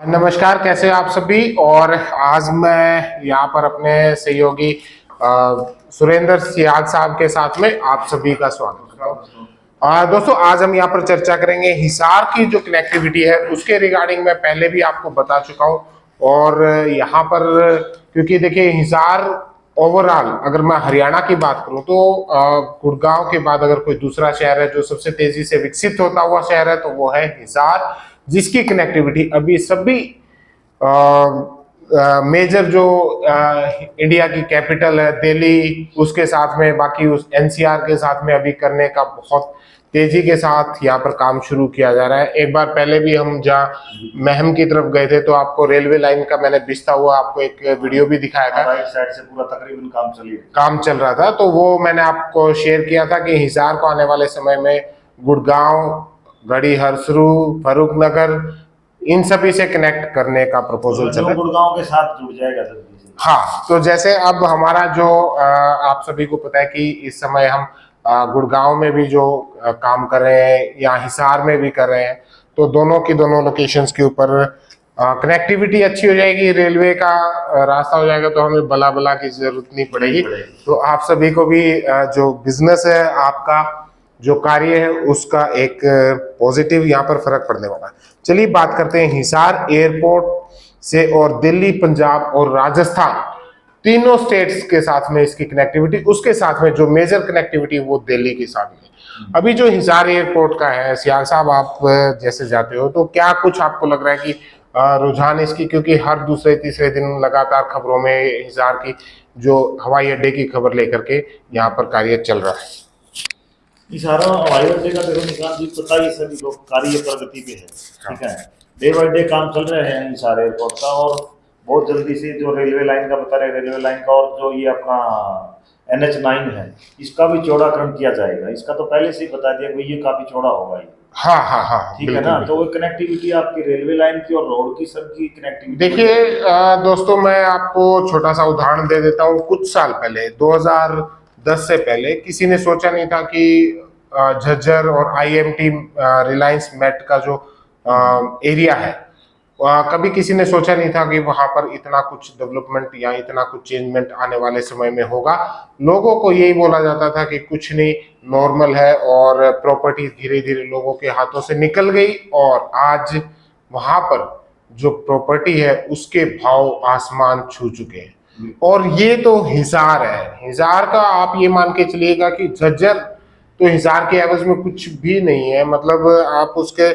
नमस्कार, कैसे हैं आप सभी। और आज मैं यहाँ पर अपने सहयोगी सुरेंद्र सियाग साहब के साथ में आप सभी का स्वागत करता हूँ। दोस्तों, आज हम यहाँ पर चर्चा करेंगे हिसार की जो कनेक्टिविटी है उसके रिगार्डिंग मैं पहले भी आपको बता चुका हूँ। और यहाँ पर क्योंकि देखिए हिसार ओवरऑल अगर मैं हरियाणा की बात करूं तो गुड़गांव के बाद अगर कोई दूसरा शहर है जो सबसे तेजी से विकसित होता हुआ शहर है तो वो है हिसार, जिसकी कनेक्टिविटी अभी सभी मेजर जो इंडिया की कैपिटल है दिल्ली, उसके साथ में बाकी उस एनसीआर के साथ में अभी करने का बहुत तेजी के साथ यहाँ पर काम शुरू किया जा रहा है। एक बार पहले भी हम जहाँ महम की तरफ गए थे तो आपको रेलवे लाइन का मैंने बिछता हुआ आपको एक वीडियो भी दिखाया था। एक साइड से पूरा तकरीबन काम चल रहा था, तो वो मैंने आपको शेयर किया था कि हिसार को आने वाले समय में गुड़गांव, गढ़ी हरसरू, फरूखनगर इन सभी से कनेक्ट करने का प्रपोजल चल रहा है। गुड़गांव के साथ जुड़ जाएगा सर। हाँ, तो जैसे अब हमारा जो आप सभी को पता है कि इस समय हम गुड़गांव में भी जो काम कर रहे हैं या हिसार में भी कर रहे हैं, तो दोनों की दोनों लोकेशंस के ऊपर कनेक्टिविटी अच्छी हो जाएगी, रेलवे का रास्ता हो जाएगा, तो हमें बला बला की जरूरत नहीं पड़ेगी। तो आप सभी को भी जो बिजनेस है, आपका जो कार्य है, उसका एक पॉजिटिव यहाँ पर फर्क पड़ने वाला है। चलिए बात करते हैं हिसार एयरपोर्ट से और दिल्ली, पंजाब और राजस्थान तीनों स्टेट्स के साथ में इसकी कनेक्टिविटी, उसके साथ में जो मेजर कनेक्टिविटी वो दिल्ली के साथ में। अभी जो हिसार एयरपोर्ट का है, सियाग साहब आप जैसे जाते हो तो क्या कुछ आपको लग रहा है कि रुझान इसकी, क्योंकि हर दूसरे तीसरे दिन लगातार खबरों में हिसार की जो हवाई अड्डे की खबर लेकर के यहाँ पर कार्य चल रहा है। हिसार हवाई अड्डे का देखो निकाल जी, पता ही सभी लोग कार्य प्रगति पे है, ठीक है। डे बाई डे काम चल रहे हैं हिसार एयरपोर्ट का, और बहुत जल्दी से जो रेलवे लाइन का बता रहे, रेलवे लाइन का और जो ये अपना NH9 है इसका भी चौड़ाकरण किया जाएगा। इसका तो पहले से ही बता दिया कि ये काफी चौड़ा होगा ये। हाँ हाँ हाँ, ठीक है ना। तो वो कनेक्टिविटी आपकी रेलवे लाइन की और रोड की सब की कनेक्टिविटी। देखिए दोस्तों, मैं आपको छोटा सा उदाहरण दे देता हूँ। कुछ साल पहले 2010 से पहले किसी ने सोचा नहीं था कि झज्जर और IMT रिलायंस मेट का जो एरिया है, कभी किसी ने सोचा नहीं था कि वहां पर इतना कुछ डेवलपमेंट या इतना कुछ चेंजमेंट आने वाले समय में होगा। लोगों को यही बोला जाता था कि कुछ नहीं, नॉर्मल है, और प्रॉपर्टी धीरे धीरे लोगों के हाथों से निकल गई और आज वहां पर जो प्रॉपर्टी है उसके भाव आसमान छू चुके हैं। और ये तो हिसार है। हिसार का आप ये मान के चलिएगा कि झज्जर तो हिसार के एवज में कुछ भी नहीं है। मतलब आप उसके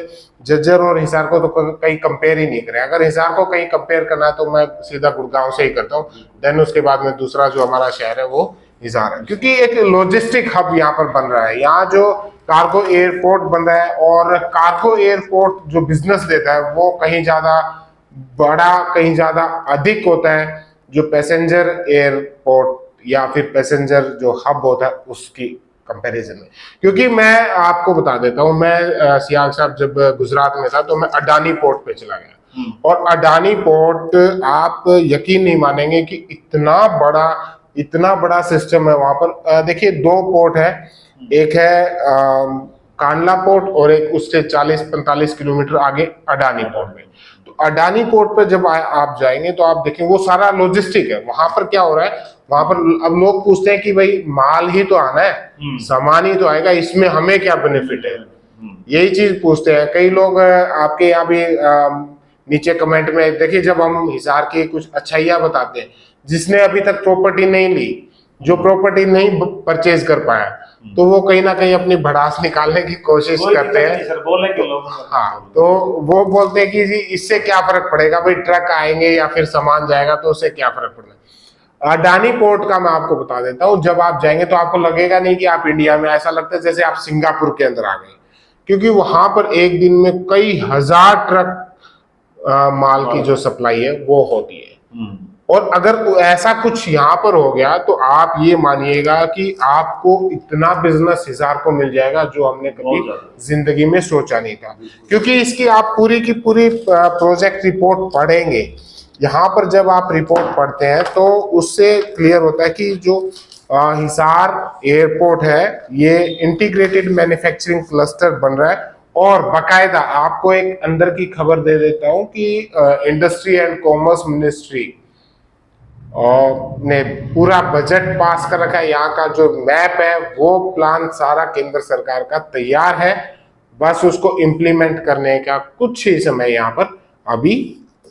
झज्जर और हिसार को तो कहीं कंपेयर ही नहीं करें। अगर हिसार को कहीं कंपेयर करना है तो मैं सीधा गुड़गांव से ही करता हूँ, देन उसके बाद में दूसरा जो हमारा शहर है वो हिसार है, क्योंकि एक लॉजिस्टिक हब यहाँ पर बन रहा है। यहाँ जो कार्गो एयरपोर्ट बन रहा है, और कार्गो एयरपोर्ट जो बिजनेस देता है वो कहीं ज्यादा बड़ा, कहीं ज्यादा अधिक होता है जो पैसेंजर एयरपोर्ट या फिर पैसेंजर जो हब होता है उसकी कंपैरिजन में। क्योंकि मैं आपको बता देता हूं, मैं सियाग साहब जब गुजरात में था तो मैं अडानी पोर्ट पे चला गया, और अडानी पोर्ट आप यकीन नहीं मानेंगे कि इतना बड़ा सिस्टम है वहां पर। देखिए 2 पोर्ट है, एक है कांडला पोर्ट और एक उससे 40-45 किलोमीटर आगे अडानी पोर्ट में। तो अडानी पोर्ट पे जब आप जाएंगे तो आप देखेंगे वो सारा लॉजिस्टिक है। वहां पर क्या हो रहा है, वहां पर अब लोग पूछते हैं कि भाई माल ही तो आना है, सामान ही तो आएगा, इसमें हमें क्या बेनिफिट है, यही चीज पूछते हैं कई लोग। आपके यहाँ भी नीचे कमेंट में देखिए, जब हम हिसार की कुछ अच्छाइयां बताते हैं, जिसने अभी तक प्रॉपर्टी नहीं ली, जो प्रॉपर्टी नहीं परचेज कर पाया, तो वो कहीं ना कहीं अपनी भड़ास निकालने की कोशिश करते हैं। सर बोलेंगे लोग। हाँ, तो वो बोलते हैं कि जी इससे क्या फर्क पड़ेगा, भाई ट्रक आएंगे या फिर सामान जाएगा तो उससे क्या फर्क पड़ेगा। अडानी पोर्ट का मैं आपको बता देता हूँ, जब आप जाएंगे तो आपको लगेगा नहीं कि आप इंडिया में, ऐसा लगता है जैसे आप सिंगापुर के अंदर आ गए, क्योंकि वहां पर एक दिन में कई हजार ट्रक माल की जो सप्लाई है वो होती है। और अगर ऐसा कुछ यहाँ पर हो गया तो आप ये मानिएगा कि आपको इतना बिजनेस हिसार को मिल जाएगा जो हमने कभी जिंदगी में सोचा नहीं था। क्योंकि इसकी आप पूरी की पूरी प्रोजेक्ट रिपोर्ट पढ़ेंगे, यहाँ पर जब आप रिपोर्ट पढ़ते हैं तो उससे क्लियर होता है कि जो हिसार एयरपोर्ट है ये इंटीग्रेटेड मैन्युफैक्चरिंग क्लस्टर बन रहा है, और बकायदा आपको एक अंदर की खबर दे देता हूं कि इंडस्ट्री एंड कॉमर्स मिनिस्ट्री ने पूरा बजट पास कर रखा है। यहाँ का जो मैप है वो प्लान सारा केंद्र सरकार का तैयार है, बस उसको इम्प्लीमेंट करने का कुछ ही समय यहाँ पर अभी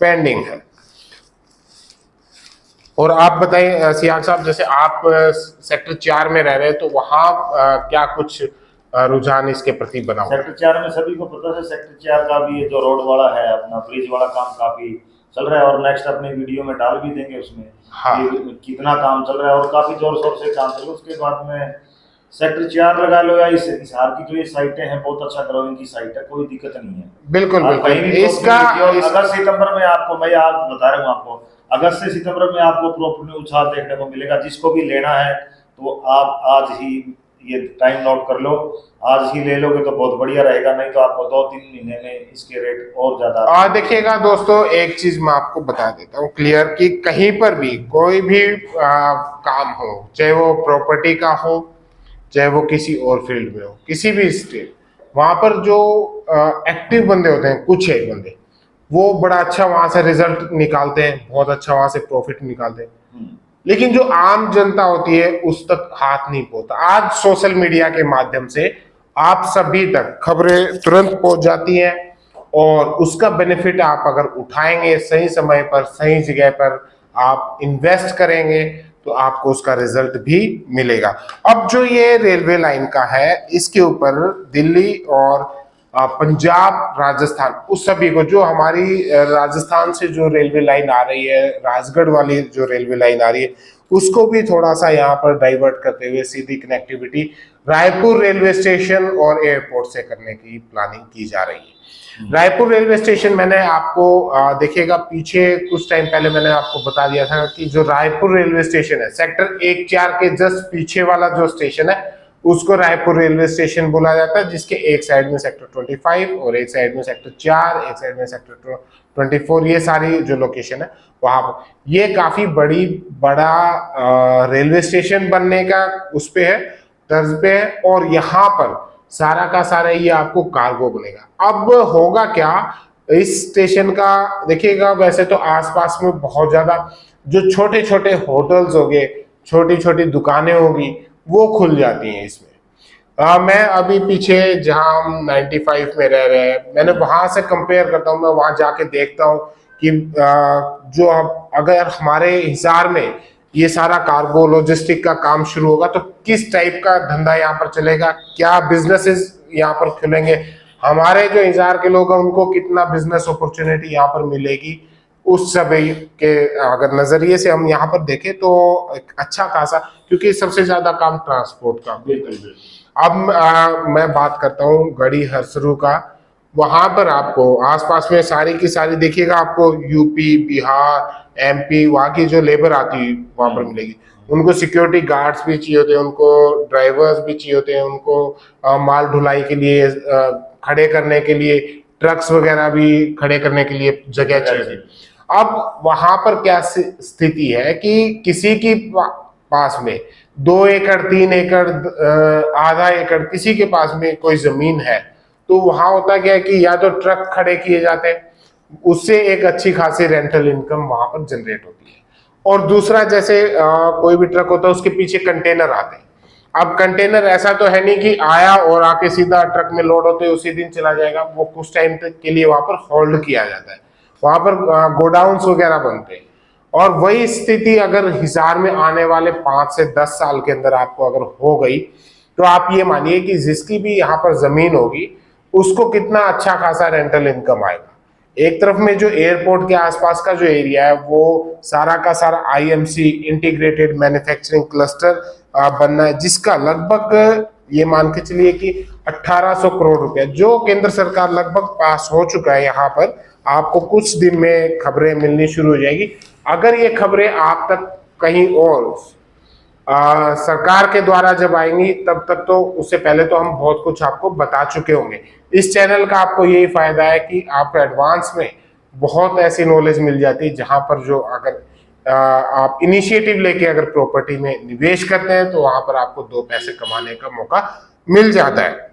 पेंडिंग है। और आप बताइए सियाग साहब, जैसे आप सेक्टर 4 में रह रहे हैं तो वहाँ क्या कुछ रुझान इसके प्रति बना हुआ है? सेक्टर 4 में सभी को पता है, सेक्टर 4 का भी ये जो रोड वाला है अपना ब्रिज वाला काम काफी चल रहा है, और नेक्स्ट अपने वीडियो में डाल भी देंगे उसमें हाँ। कि कितना काम चल रहा है, और काफी जोर शोर से काम चल रहा है। उसके बाद में सेक्टर 4 लगा लो या इस हिसार की जो ये साइटें हैं, बहुत अच्छा ग्रोइंग की साइट है, कोई दिक्कत नहीं है। बिल्कुल आप बिल्कुल। कहीं भी इसका अगस्त सितंबर में आपको, मैं आज बता रहा हूँ आपको, अगस्त से सितंबर में आपको प्रॉपर्टी उछाल देखने को मिलेगा। जिसको भी लेना है तो आप आज ही ये टाइम नोट कर लो, आज ही ले लोगे तो बहुत बढ़िया रहेगा, नहीं तो आपको 2-3 महीने में इसके रेट और ज्यादा। देखिएगा दोस्तों, एक चीज मैं आपको बता देता हूँ क्लियर कि कहीं पर भी कोई भी काम हो, चाहे वो प्रॉपर्टी का हो, चाहे वो किसी और फील्ड में हो, किसी भी स्टेट, वहां पर जो एक्टिव बंदे होते हैं, कुछ एक बंदे, वो बड़ा अच्छा वहां से रिजल्ट निकालते हैं, बहुत अच्छा वहां से प्रॉफिट निकालते हैं। लेकिन जो आम जनता होती है उस तक हाथ नहीं पहुंचता। आज सोशल मीडिया के माध्यम से आप सभी तक खबरें तुरंत पहुंच जाती हैं, और उसका बेनिफिट आप अगर उठाएंगे, सही समय पर सही जगह पर आप इन्वेस्ट करेंगे, तो आपको उसका रिजल्ट भी मिलेगा। अब जो ये रेलवे लाइन का है, इसके ऊपर दिल्ली और पंजाब, राजस्थान, उस सभी को, जो हमारी राजस्थान से जो रेलवे लाइन आ रही है, राजगढ़ वाली जो रेलवे लाइन आ रही है, उसको भी थोड़ा सा यहाँ पर डाइवर्ट करते हुए सीधी कनेक्टिविटी रायपुर रेलवे स्टेशन और एयरपोर्ट से करने की प्लानिंग की जा रही है। रायपुर रेलवे स्टेशन मैंने आपको देखिएगा, पीछे कुछ टाइम पहले मैंने आपको बता दिया था कि जो रायपुर रेलवे स्टेशन है, सेक्टर 1-4 के जस्ट पीछे वाला जो स्टेशन है, उसको रायपुर रेलवे स्टेशन बोला जाता है, जिसके एक साइड में सेक्टर 25 और एक साइड में सेक्टर 4, एक साइड में सेक्टर 24, ये सारी जो लोकेशन है वहां पर ये काफी बड़ा रेलवे स्टेशन बनने का उस पे है, तर्ज पे है। और यहाँ पर सारा का सारा ये आपको कार्गो बनेगा। अब होगा क्या इस स्टेशन का, देखिएगा, वैसे तो आसपास में बहुत ज्यादा जो छोटे छोटे होटल्स हो गए, छोटी छोटी दुकानें होगी, वो खुल जाती हैं इसमें। मैं अभी पीछे जहां हम 95 में रह रहे हैं, मैंने वहां से कंपेयर करता हूं, मैं वहां जाके देखता हूं कि जो अब अगर हमारे हिसार में ये सारा कार्गो लॉजिस्टिक का काम शुरू होगा तो किस टाइप का धंधा यहाँ पर चलेगा, क्या बिजनेसेस यहाँ पर खुलेंगे, हमारे जो हिसार के लोग हैं उनको कितना बिजनेस अपॉर्चुनिटी यहाँ पर मिलेगी, उस सब के अगर नजरिए से हम यहाँ पर देखें तो एक अच्छा खासा, क्योंकि सबसे ज्यादा काम ट्रांसपोर्ट का। बिल्कुल। अब मैं बात करता हूँ गढ़ी हरसरू का। वहां पर आपको आसपास में सारी की सारी देखिएगा, आपको यूपी, बिहार, एमपी, वहाँ की जो लेबर आती है वहां पर मिलेगी। उनको सिक्योरिटी गार्ड्स भी चाहिए होते हैं, उनको ड्राइवर्स भी चाहिए होते हैं, उनको माल ढुलाई के लिए खड़े करने के लिए, ट्रक्स वगैरह भी खड़े करने के लिए जगह चाहिए। अब वहां पर क्या स्थिति है कि किसी की पास में 2 एकड़, 3 एकड़, आधा एकड़, किसी के पास में कोई जमीन है, तो वहां होता क्या है कि या तो ट्रक खड़े किए जाते हैं, उससे एक अच्छी खासी रेंटल इनकम वहां पर जनरेट होती है। और दूसरा, जैसे कोई भी ट्रक होता है उसके पीछे कंटेनर आते हैं। अब कंटेनर ऐसा तो है नहीं कि आया और आके सीधा ट्रक में लोड होते उसी दिन चला जाएगा, वो कुछ टाइम तक के लिए वहां पर होल्ड किया जाता है, वहां पर गोडाउन्स वगैरह बनते हैं। और वही स्थिति अगर हिसार में आने वाले 5 से 10 साल के अंदर आपको अगर हो गई, तो आप ये मानिए कि जिसकी भी यहाँ पर जमीन होगी उसको कितना अच्छा खासा रेंटल इनकम आएगा। एक तरफ में जो एयरपोर्ट के आसपास का जो एरिया है वो सारा का सारा आईएमसी, इंटीग्रेटेड मैन्युफैक्चरिंग क्लस्टर बनना है, जिसका लगभग ये मान के चलिए कि 1800 करोड़ रुपया जो केंद्र सरकार लगभग पास हो चुका है। यहाँ पर आपको कुछ दिन में खबरें मिलनी शुरू हो जाएगी। अगर ये खबरें आप तक कहीं और सरकार के द्वारा जब आएंगी, तब तक तो उससे पहले तो हम बहुत कुछ आपको बता चुके होंगे। इस चैनल का आपको यही फायदा है कि आपको एडवांस में बहुत ऐसी नॉलेज मिल जाती है, जहां पर जो अगर आप इनिशिएटिव लेके अगर प्रॉपर्टी में निवेश करते हैं तो वहां पर आपको 2 पैसे कमाने का मौका मिल जाता है।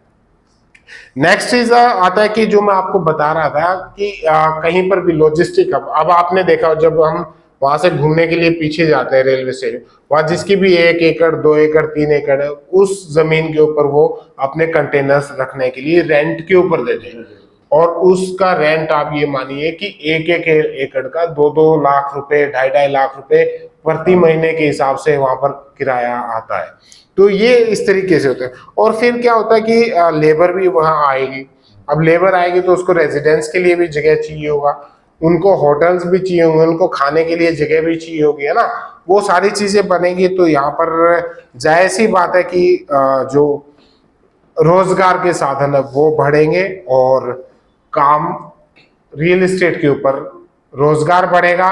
नेक्स्ट चीज आता है कि जो मैं आपको बता रहा था कि कहीं पर भी लॉजिस्टिक, अब आपने देखा जब हम वहां से घूमने के लिए पीछे जाते हैं रेलवे स्टेशन, वहां जिसकी भी 1 एकड़ 2 एकड़ 3 एकड़ है, उस जमीन के ऊपर वो अपने कंटेनर्स रखने के लिए रेंट के ऊपर देते हैं। और उसका रेंट आप ये मानिए कि 1 एकड़ का 2-2 लाख रुपए, 2.5 लाख रुपए प्रति महीने के हिसाब से वहां पर किराया आता है। तो ये इस तरीके से होता है। और फिर क्या होता है कि लेबर भी वहां आएगी। अब लेबर आएगी तो उसको रेजिडेंस के लिए भी जगह चाहिए होगा, उनको होटल्स भी चाहिए होंगे, उनको खाने के लिए जगह भी चाहिए होगी, है ना। वो सारी चीजें बनेंगी तो यहाँ पर जाहिर सी बात है कि जो रोजगार के साधन है वो बढ़ेंगे, और काम, रियल एस्टेट के ऊपर रोजगार बढ़ेगा,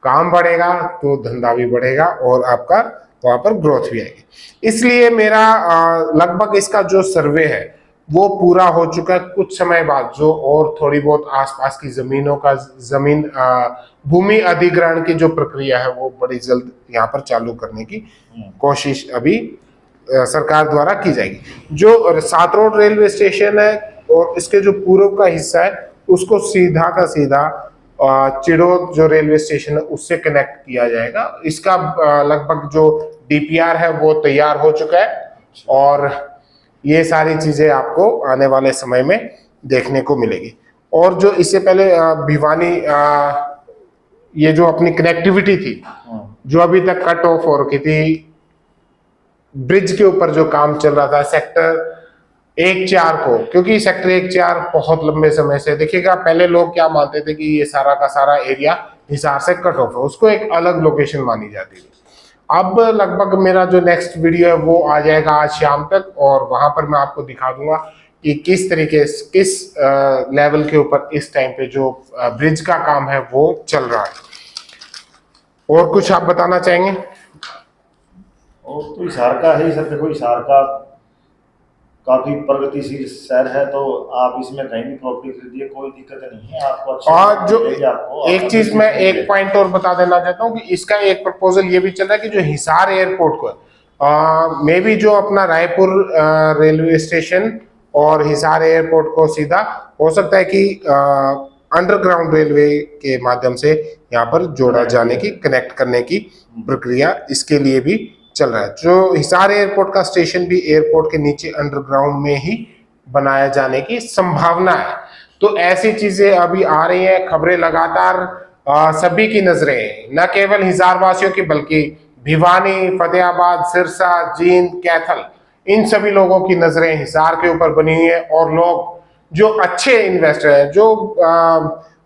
काम बढ़ेगा तो धंधा भी बढ़ेगा और आपका वहां पर ग्रोथ भी आएगी। इसलिए मेरा लगभग इसका जो सर्वे है वो पूरा हो चुका है। कुछ समय बाद जो और थोड़ी बहुत आसपास की जमीनों का भूमि अधिग्रहण की जो प्रक्रिया है वो बड़ी जल्द यहाँ पर चालू करने की कोशिश अभी सरकार द्वारा की जाएगी। जो सात रोड रेलवे स्टेशन है और इसके जो पूर्व का हिस्सा है उसको सीधा का सीधा चिड़ोद जो रेलवे स्टेशन है उससे कनेक्ट किया जाएगा। इसका लगभग जो डीपीआर है वो तैयार हो चुका है, और ये सारी चीजें आपको आने वाले समय में देखने को मिलेगी। और जो इससे पहले भिवानी ये जो अपनी कनेक्टिविटी थी जो अभी तक कट ऑफ हो रखी थी, ब्रिज के ऊपर जो काम चल रहा था सेक्टर 1-4 को, क्योंकि सेक्टर 1-4 बहुत लंबे समय से, देखिएगा पहले लोग क्या मानते थे कि ये सारा का सारा एरिया हिसार से कट ऑफ है, उसको एक अलग लोकेशन मानी जाती थी। अब लगभग मेरा जो नेक्स्ट वीडियो है वो आ जाएगा आज शाम तक, और वहां पर मैं आपको दिखा दूंगा कि किस तरीके से, किस लेवल के ऊपर इस टाइम पे जो ब्रिज का काम है वो चल रहा है। और कुछ आप बताना चाहेंगे? और तो हिसार का है ही सर। देखो हिसार का काफी प्रगतिशील शहर है, तो आप इसमें कहीं भी प्रॉपर्टी खरीदिए, कोई दिक्कत नहीं है आपको। और जो आपको एक चीज मैं एक पॉइंट और बता देना चाहता हूँ कि इसका एक प्रपोजल ये भी चल रहा है कि जो हिसार एयरपोर्ट को मे भी जो अपना रायपुर रेलवे स्टेशन और हिसार एयरपोर्ट को सीधा हो सकता है कि अंडरग्राउंड रेलवे के माध्यम से यहाँ पर जोड़ा जाने की, कनेक्ट करने की प्रक्रिया इसके लिए भी चल रहा है। जो हिसार एयरपोर्ट का स्टेशन भी एयरपोर्ट के नीचे अंडरग्राउंड में ही बनाया जाने की संभावना है। तो ऐसी चीजें अभी आ रही हैं, खबरें लगातार सभी की नजरें, न केवल हिसार वासियों की बल्कि भिवानी, फतेहाबाद, सिरसा, जींद, कैथल, इन सभी लोगों की नजरें हिसार के ऊपर बनी हुई है। और लोग जो अच्छे इन्वेस्टर हैं, जो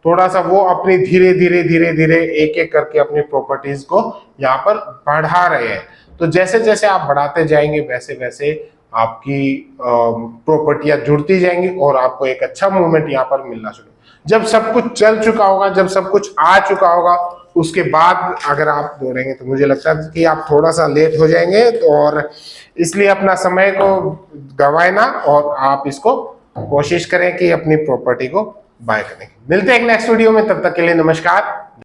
थोड़ा सा वो अपनी धीरे धीरे एक एक करके अपनी प्रॉपर्टीज को यहाँ पर बढ़ा रहे हैं। तो जैसे जैसे आप बढ़ाते जाएंगे वैसे वैसे आपकी प्रॉपर्टियां जुड़ती जाएंगी और आपको एक अच्छा मूवमेंट यहाँ पर मिलना शुरू। जब सब कुछ चल चुका होगा, जब सब कुछ आ चुका होगा, उसके बाद अगर आप दौड़ेंगे तो मुझे लगता है कि आप थोड़ा सा लेट हो जाएंगे। तो और इसलिए अपना समय को गंवाए ना, और आप इसको कोशिश करें कि अपनी प्रॉपर्टी को बाय करें। मिलते हैं एक नेक्स्ट वीडियो में, तब तक के लिए नमस्कार।